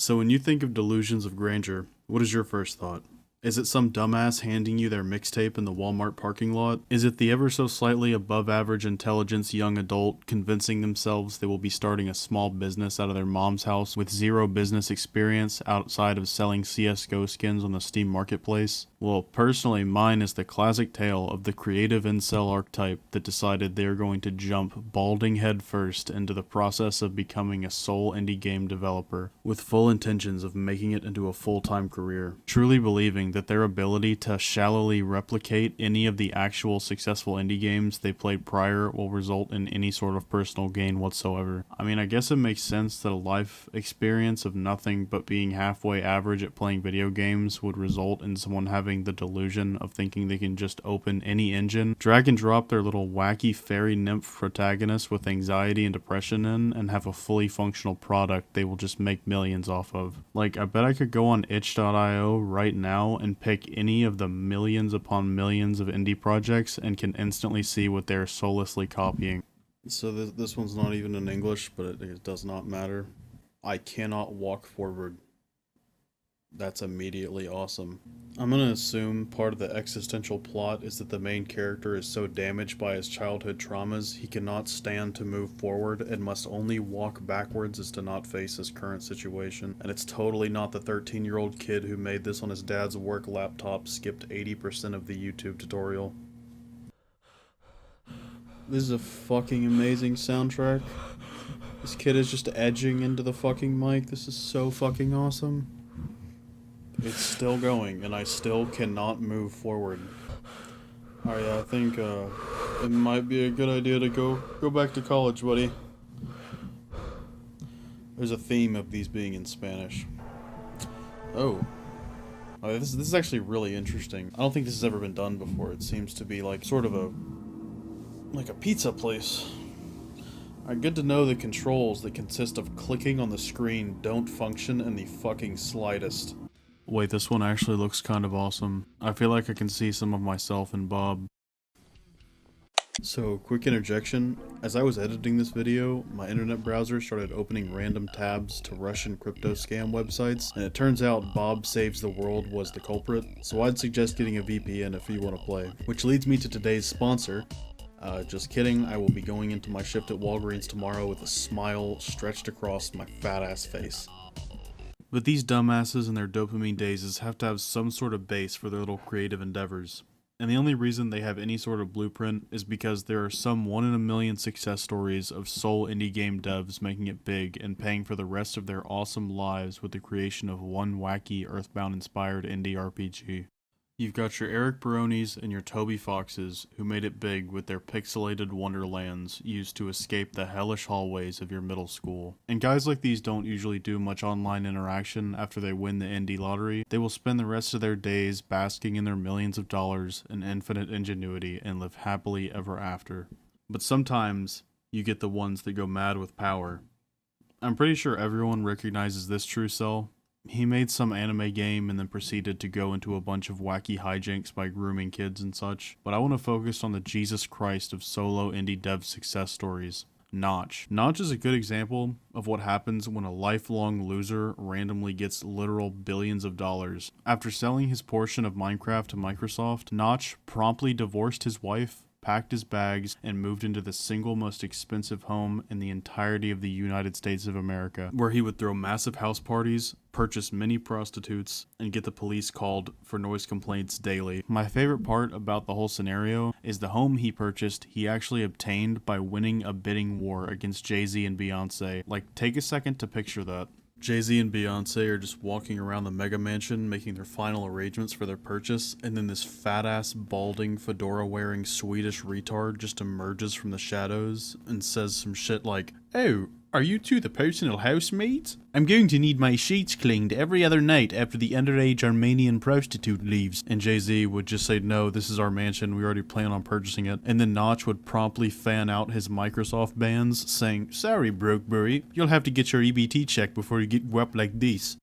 So when you think of delusions of grandeur, what is your first thought? Is it some dumbass handing you their mixtape in the Walmart parking lot? Is it the ever so slightly above average intelligence young adult convincing themselves they will be starting a small business out of their mom's house with zero business experience outside of selling CSGO skins on the Steam marketplace? Well, personally, mine is the classic tale of the creative incel archetype that decided they are going to jump balding head first into the process of becoming a sole indie game developer, with full intentions of making it into a full-time career, truly believing that their ability to shallowly replicate any of the actual successful indie games they played prior will result in any sort of personal gain whatsoever. I mean, I guess it makes sense that a life experience of nothing but being halfway average at playing video games would result in someone having the delusion of thinking they can just open any engine, drag and drop their little wacky fairy nymph protagonist with anxiety and depression in, and have a fully functional product they will just make millions off of. Like, I bet I could go on itch.io right now and pick any of the millions upon millions of indie projects and can instantly see what they're soullessly copying. So this one's not even in English, but it does not matter. I cannot walk forward. That's immediately awesome. I'm gonna assume part of the existential plot is that the main character is so damaged by his childhood traumas he cannot stand to move forward and must only walk backwards as to not face his current situation. And it's totally not the 13-year-old kid who made this on his dad's work laptop skipped 80% of the YouTube tutorial. This is a fucking amazing soundtrack. This kid is just edging into the fucking mic. This is so fucking awesome. It's still going, and I still cannot move forward. Alright, I think it might be a good idea to go back to college, buddy. There's a theme of these being in Spanish. Oh. This is actually really interesting. I don't think this has ever been done before. It seems to be like sort of a pizza place. Alright, good to know the controls that consist of clicking on the screen don't function in the fucking slightest. Wait, this one actually looks kind of awesome. I feel like I can see some of myself in Bob. So, quick interjection. As I was editing this video, my internet browser started opening random tabs to Russian crypto scam websites, and it turns out Bob Saves the World was the culprit, so I'd suggest getting a VPN if you want to play. Which leads me to today's sponsor. Just kidding, I will be going into my shift at Walgreens tomorrow with a smile stretched across my fat ass face. But these dumbasses and their dopamine dazes have to have some sort of base for their little creative endeavors. And the only reason they have any sort of blueprint is because there are some 1 in a million success stories of sole indie game devs making it big and paying for the rest of their awesome lives with the creation of one wacky Earthbound-inspired indie RPG. You've got your Eric Baronis and your Toby Foxes, who made it big with their pixelated wonderlands used to escape the hellish hallways of your middle school. And guys like these don't usually do much online interaction after they win the indie lottery. They will spend the rest of their days basking in their millions of dollars and infinite ingenuity and live happily ever after. But sometimes, you get the ones that go mad with power. I'm pretty sure everyone recognizes this true cell. He made some anime game and then proceeded to go into a bunch of wacky hijinks by grooming kids and such, but I want to focus on the Jesus Christ of solo indie dev success stories. Notch. Notch is a good example of what happens when a lifelong loser randomly gets literal billions of dollars. After selling his portion of Minecraft to Microsoft, Notch promptly divorced his wife, packed his bags, and moved into the single most expensive home in the entirety of the United States of America, where he would throw massive house parties, purchase many prostitutes, and get the police called for noise complaints daily. My favorite part about the whole scenario is the home he purchased he actually obtained by winning a bidding war against Jay-Z and Beyonce. Like, take a second to picture that. Jay-Z and Beyonce are just walking around the mega mansion making their final arrangements for their purchase, and then this fat-ass, balding, fedora-wearing Swedish retard just emerges from the shadows and says some shit like, "Oh, are you two the personal housemates? I'm going to need my sheets cleaned every other night after the underage Armenian prostitute leaves." And Jay-Z would just say, "No, this is our mansion, we already plan on purchasing it." And then Notch would promptly fan out his Microsoft bans, saying, "Sorry, Brokebury, you'll have to get your EBT check before you get whopped like this."